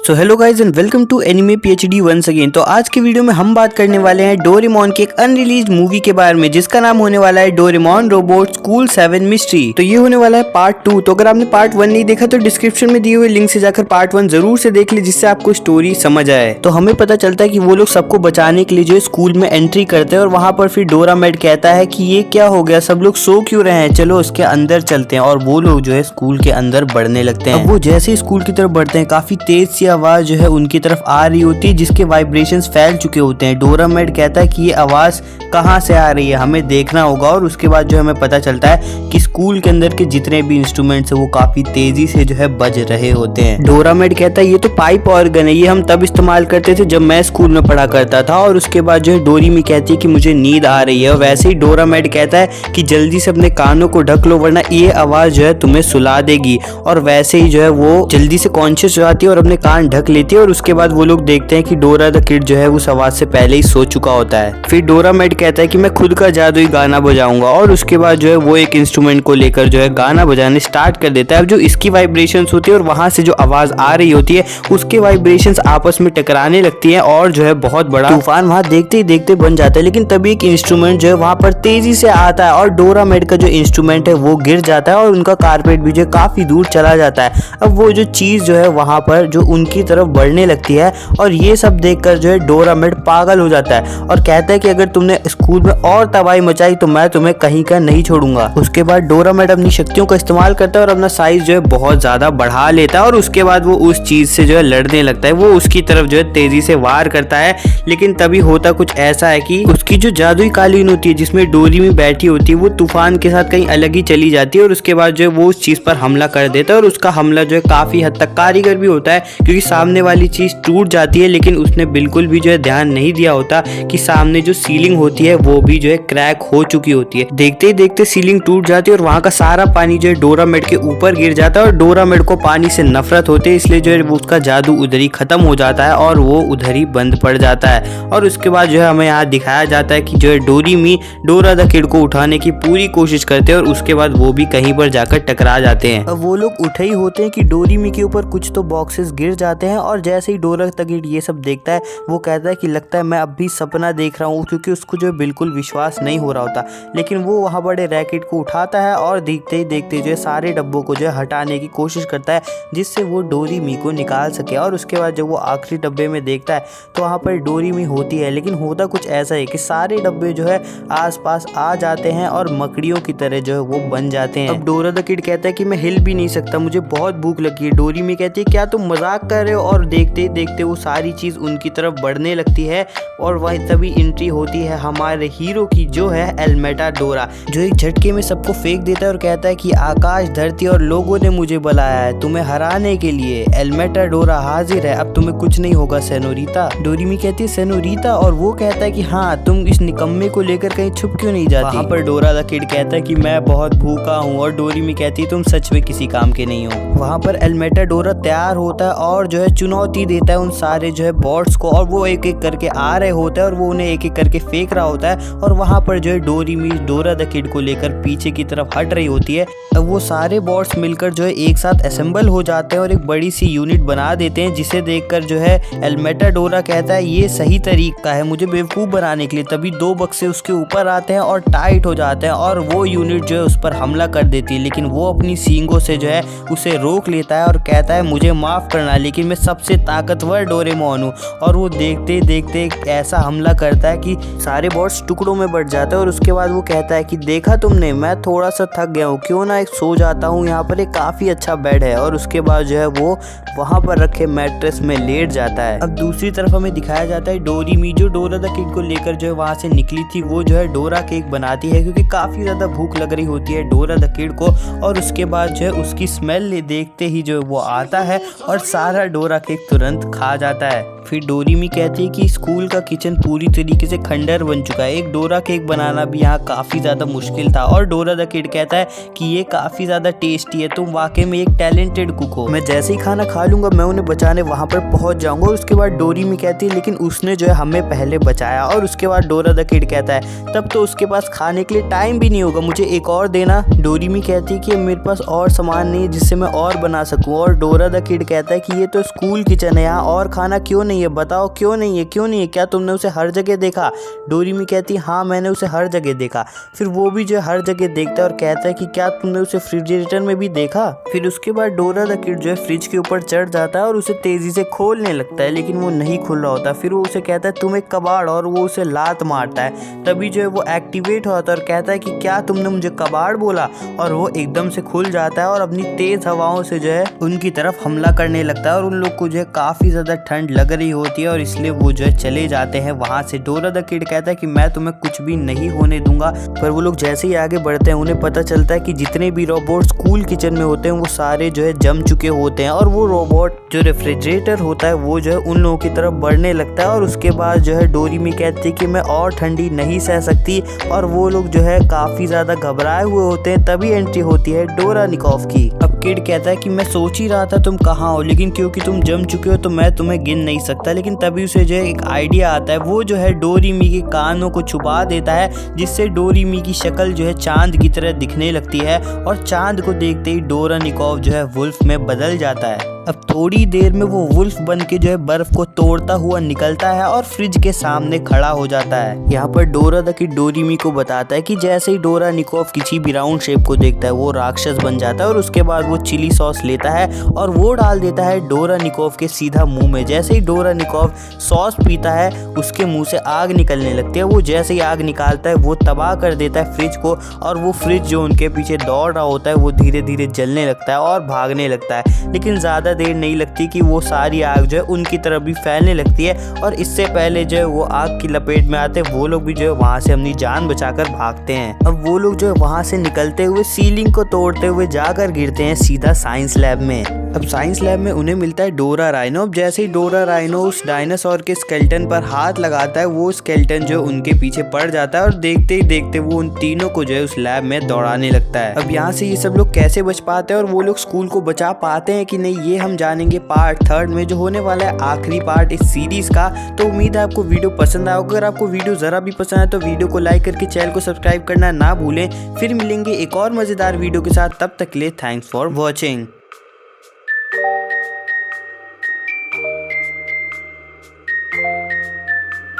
So hello guys and welcome to anime PhD once again. तो आज के video में हम बात करने वाले हैं डोरेमोन की एक अनरिलीज मूवी के बारे में जिसका नाम होने वाला है डोरेमोन रोबोट स्कूल 7 मिस्ट्री। तो ये होने वाला है पार्ट 2। तो अगर आपने पार्ट 1 नहीं देखा तो डिस्क्रिप्शन में दिए हुए लिंक से जाकर पार्ट 1 जरूर से देख ले, जिससे आपको स्टोरी समझ आए। तो हमें पता चलता है कि वो लोग सबको बचाने के लिए जो है स्कूल में एंट्री करते हैं और वहां पर फिर डोरामेड कहता है कि ये क्या हो गया, सब लोग सो क्यों रहे हैं, चलो उसके अंदर चलते हैं। और वो लोग जो है स्कूल के अंदर बढ़ने लगते हैं। अब वो जैसे ही स्कूल की तरफ बढ़ते हैं काफी तेज सी आवाज जो है उनकी तरफ आ रही होती है जिसके वाइब्रेशंस फैल चुके होते हैं। डोरामेड कहता है कि ये आवाज कहाँ से आ रही है, हमें देखना होगा। और उसके बाद जो हमें पता चलता है कि स्कूल के अंदर के जितने भी इंस्ट्रूमेंट्स है वो काफी तेजी से जो है बज रहे होते हैं। डोरामेड कहता है ये तो पाइप ऑर्गन है, ये हम तब इस्तेमाल करते थे जब मैं स्कूल में पढ़ा करता था। और उसके बाद जो है डोरीमी कहती है कि मुझे नींद आ रही है। और वैसे ही डोरामेड कहता है कि जल्दी से अपने कानों को ढक लो वरना ये आवाज जो है तुम्हें सुला देगी। और वैसे ही जो है वो जल्दी से कॉन्शियस हो जाती है और अपने कान ढक लेती है। और उसके बाद वो लोग देखते हैं कि डोरा द किड जो है उस आवाज से पहले ही सो चुका होता है। फिर डोरामेड कहता है कि मैं खुद का जादुई गाना बजाऊंगा। और उसके बाद जो है वो एक इंस्ट्रूमेंट को लेकर जो है गाना बजाने स्टार्ट कर देता है। अब जो इसकी वाइब्रेशंस होती है और वहां से जो आवाज आ रही होती है उसके वाइब्रेशंस आपस में टकराने लगती है और जो है बहुत बड़ा तूफान वहां देखते ही देखते बन जाता है। लेकिन तभी एक इंस्ट्रूमेंट जो है वहां पर तेजी से आता है और डोरामेड का जो इंस्ट्रूमेंट है वो गिर जाता है और उनका कारपेट भी जो है काफी दूर चला जाता है। अब वो जो चीज जो है वहां पर जो उनकी तरफ बढ़ने लगती है और ये सब देखकर जो है डोरामेड पागल हो जाता है और कहता है कि अगर तुमने स्कूल में और तबाही मचाई तो मैं तुम्हें कहीं का नहीं छोड़ूंगा। उसके बाद डोरामेड अपनी शक्तियों का इस्तेमाल करता है और अपना साइज जो है बहुत ज्यादा बढ़ा लेता है। और उसके बाद वो उस चीज से जो है लड़ने लगता है। वो उसकी तरफ जो है तेजी से वार करता है। लेकिन तभी होता कुछ ऐसा है कि उसकी जो जादुई कालीन होती है जिसमें डोरीमी बैठी होती है वो तूफान के साथ कहीं अलग ही चली जाती है। और उसके बाद जो है वो उस चीज पर हमला कर देता है और उसका हमला जो है काफी हद तक कारीगर भी होता है क्योंकि सामने वाली चीज टूट जाती है। लेकिन उसने बिल्कुल भी जो है ध्यान नहीं दिया होता कि सामने जो सीलिंग होती है वो भी जो है क्रैक हो चुकी होती है। देखते ही देखते सीलिंग टूट जाती है और वहां का सारा पानी जो है डोरामेड के ऊपर गिर जाता है। और डोरामेड को पानी से नफरत होती है इसलिए जो है उसका जादू उधर ही खत्म हो जाता है और वो उधर ही बंद पड़ जाता है। और उसके बाद जो है हमें यहाँ दिखाया जाता है कि जो है डोरीमी डोरा द किड को उठाने की पूरी कोशिश करते हैं और उसके बाद वो भी कहीं पर जाकर टकरा जाते हैं। अब वो लोग उठे ही होते हैं कि डोरीमी के ऊपर कुछ तो बॉक्सेस गिर जाते हैं। और जैसे ही डोरा द किड ये सब देखता है वो कहता है कि लगता है मैं अब भी सपना देख रहा हूँ, क्योंकि उसको जो है बिल्कुल विश्वास नहीं हो रहा होता। लेकिन वो वहाँ बड़े रैकेट को उठाता है और देखते ही देखते जो है सारे डब्बों को जो है हटाने की कोशिश करता है जिससे वो डोरीमी को निकाल सके। और उसके बाद जब वो आखिरी डब्बे में देखता है तो वहाँ पर डोरीमी होती है। लेकिन होता कुछ ऐसा है कि सारे डब्बे जो है आसपास आ जाते हैं और मकड़ियों की तरह जो है वो बन जाते हैं। अब डोरा द किड कहता है कि मैं हिल भी नहीं सकता, मुझे बहुत भूख लगी है। डोरीमी कहती है क्या तुम मजाक कर रहे हो। और देखते ही देखते वो सारी चीज उनकी तरफ बढ़ने लगती है और वही तभी एंट्री होती है हमारे हीरो की जो है एल्मेटा डोरा, जो एक झटके में सबको फेंक देता है और कहता है कि आकाश धरती और लोगों ने मुझे बुलाया है तुम्हें हराने के लिए। एल्मेटा डोरा हाजिर है, अब तुम्हें कुछ नहीं होगा सेनोरिता। डोरीमी कहती है सेनोरिता और वो कहता है कि हाँ तुम इस निकम्मे को लेकर कहीं छुप क्यों नहीं जाती। वहाँ पर डोरा द किड कहता है कि मैं बहुत भूखा हूँ और डोरीमी कहती है तुम सच में किसी काम के नहीं हो। वहाँ पर एल्मेटा डोरा तैयार होता है और जो है चुनौती देता है उन सारे जो है बॉट्स को और वो एक एक करके आ रहे होते हैं और वो उन्हें एक एक करके फेंक रहा होता है। और वहाँ पर जो है डोरीमी डोरा द किड को लेकर पीछे की तरफ हट रही होती है। अब वो सारे बॉट्स मिलकर जो है एक साथ असेंबल हो जाते हैं और एक बड़ी सी यूनिट बना देते हैं जिसे देखकर जो है एल्मेटा डोरा कहता है ये सही तरीका है मुझे बेवकूफ़ बनाने के लिए। तभी दो बक्से उसके ऊपर आते हैं और टाइट हो जाते हैं और वो यूनिट जो है उस पर हमला कर देती है। लेकिन वो अपनी सींगों से जो है उसे रोक लेता है और कहता है मुझे माफ़ करना लेकिन मैं सबसे ताकतवर डोरेमोन हूँ। और वो देखते देखते ऐसा हमला करता है कि सारे बॉट्स टुकड़ों में बढ़ जाते हैं। और उसके बाद वो कहता है कि देखा तुमने मैं थोड़ा सा थक गया हूँ, क्यों ना एक सो जाता हूँ, यहाँ पर एक काफ़ी अच्छा बेड है। और उसके बाद जो है वो वहाँ पर रखे मैट्रेस में लेट जाता है। अब दूसरी तरफ हमें दिखाया जाता है डोरीमी जो डोरा द किड को लेकर जो है वहाँ से निकली थी वो जो है डोरा केक बनाती है क्योंकि काफ़ी ज़्यादा भूख लग रही होती है डोरा द किड को। और उसके बाद जो है उसकी स्मेल देखते ही जो है वो आता है और सारा डोरा केक तुरंत खा जाता है। फिर डोरेमी कहती है कि स्कूल का किचन पूरी तरीके से खंडर बन चुका है, एक डोरा केक बनाना भी यहाँ काफ़ी ज़्यादा मुश्किल था। और डोरा द किड कहता है कि ये काफ़ी ज़्यादा टेस्टी है, तुम वाकई में एक टैलेंटेड कुक हो, मैं जैसे ही खाना खा लूँगा मैं उन्हें बचाने वहाँ पर पहुँच जाऊँगा। और उसके बाद डोरेमी कहती है लेकिन उसने जो है हमें पहले बचाया। और उसके बाद डोरा द किड कहता है तब तो उसके पास खाने के लिए टाइम भी नहीं होगा, मुझे एक और देना। डोरेमी कहती है कि मेरे पास और सामान नहीं है जिससे मैं और बना सकूँ। और डोरा द किड कहता है कि ये तो स्कूल किचन है, यहाँ और खाना क्यों नहीं है, बताओ क्यों नहीं है, क्यों नहीं है, क्या तुमने उसे हर जगह देखा? डोरेमी कहती है हाँ मैंने उसे हर जगह देखा। फिर वो भी जो है हर जगह देखता है और कहता है कि क्या तुमने उसे रेफ्रिजरेटर में भी देखा? फिर उसके बाद डोरा द किड जो है फ्रिज के ऊपर चढ़ जाता है और उसे तेजी से खोलने लगता है, लेकिन वो नहीं खुल रहा होता। फिर वो उसे कहता है तुम एक कबाड़, और वो उसे लात मारता है। तभी जो है वो एक्टिवेट होता है और कहता है कि क्या तुमने मुझे कबाड़ बोला? और वो एकदम से खुल जाता है और अपनी तेज हवाओं से जो है उनकी तरफ हमला करने लगता है। और उन लोग को जो है काफी ज्यादा ठंड लग रही होती है और इसलिए वो जो है चले जाते हैं वहां से। डोरा द किड कहता है कि मैं तुम्हें कुछ भी नहीं होने दूंगा। पर वो लोग जैसे ही आगे बढ़ते हैं उन्हें पता चलता है कि जितने भी रोबोट स्कूल किचन में होते हैं वो सारे जो है जम चुके होते हैं। और वो रोबोट जो रेफ्रिजरेटर होता है वो जो है उन लोगों की तरफ बढ़ने लगता है। और उसके बाद जो है डोरेमी कहती है कि मैं और ठंडी नहीं सह सकती। और वो लोग जो है काफी ज्यादा घबराए हुए होते हैं। तभी एंट्री होती है डोरा निकोफ की। अब किड कहता है कि मैं सोच ही रहा था तुम कहाँ हो, लेकिन क्योंकि तुम जम चुके हो तो मैं तुम्हें गिन नहीं सकता। लेकिन तभी उसे जो है एक आइडिया आता है, वो जो है डोरेमी के कानों को छुपा देता है जिससे डोरेमी की शक्ल जो है चांद की तरह दिखने लगती है। और चांद को देखते ही डोरा निकोफ जो है वुल्फ में बदल जाता है। अब थोड़ी देर में वो वुल्फ बन के जो है बर्फ को तोड़ता हुआ निकलता है और फ्रिज के सामने खड़ा हो जाता है। यहाँ पर डोरा द किड डोरेमी को बताता है कि जैसे ही डोरा निकोफ किसी भी राउंड शेप को देखता है वो राक्षस बन जाता है। और उसके बाद वो चिली सॉस लेता है और वो डाल देता है डोरा निकोफ के सीधा मुंह में। जैसे ही डोरा निकोफ सॉस पीता है उसके मुंह से आग निकलने लगती है। वो जैसे ही आग निकालता है वो तबाह कर देता है फ्रिज को। और वो फ्रिज जो उनके पीछे दौड़ रहा होता है वो धीरे धीरे जलने लगता है और भागने लगता है। लेकिन ज़्यादा देर नहीं लगती कि वो सारी आग जो है उनकी तरफ भी फैलने लगती है। और इससे पहले जो है वो आग की लपेट में आते वो लोग भी जो है वहाँ से अपनी जान बचाकर भागते हैं। अब वो लोग जो है वहाँ से निकलते हुए सीलिंग को तोड़ते हुए जाकर गिरते हैं सीधा साइंस लैब में। अब साइंस लैब में उन्हें मिलता है डोरा राइनो। अब जैसे ही डोरा राइनो उस डायनासोर के स्केलेटन पर हाथ लगाता है वो स्केलेटन जो उनके पीछे पड़ जाता है और देखते ही देखते वो उन तीनों को जो है उस लैब में दौड़ाने लगता है। अब यहाँ से ये सब लोग कैसे बच पाते हैं और वो लोग स्कूल को बचा पाते हैं कि नहीं, ये हम जानेंगे पार्ट 3 में, जो होने वाला है आखिरी पार्ट इस सीरीज का। तो उम्मीद है आपको वीडियो पसंद आया। अगर आपको वीडियो जरा भी पसंद आए तो वीडियो को लाइक करके चैनल को सब्सक्राइब करना ना भूलें। फिर मिलेंगे एक और मजेदार वीडियो के साथ, तब तक के लिए थैंक्स फॉर वॉचिंग।